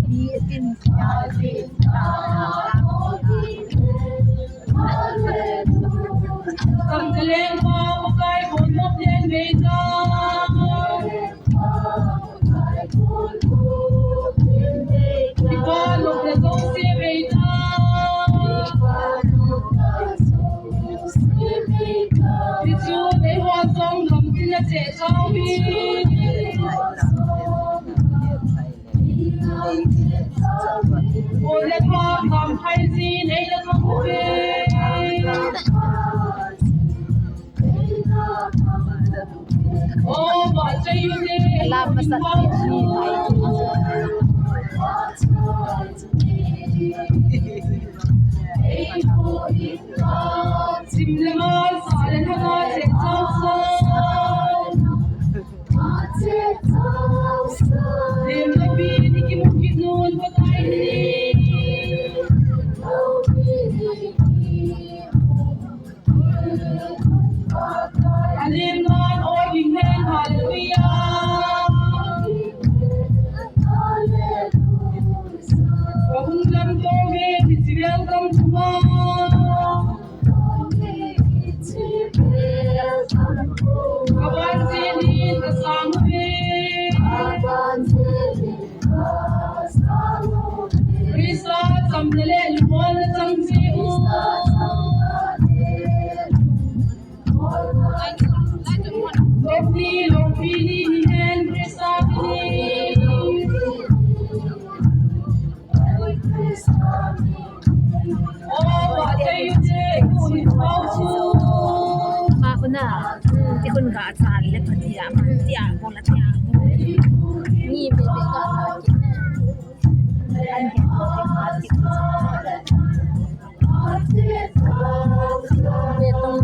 ดีกินยาสิKamdaleng mabukay bunok yan beta. Ipalog na tong si beta. Isu ay wasong kamdil na che sawi. Ulat pa kamhay sin ay nakamubi. Oh, baca yuni. Alam masat ni Simlemal salen hana çeksalsan. Limle bir iki mukit nun patayni. Alimnan o gingen hallelujah. Wahunglan toge bisivel kam tuma. Kaban sini kasangwe. Risa samdele lumol samsiu. Lopni lopini hihen risa bini. Oh, baca yuni kulit palsu. มาคนน่ะที่คนกาสารและพัทยามันเตียคนละเตียนี่เป็นก็อันเห็นตัวที่มาติดเวตง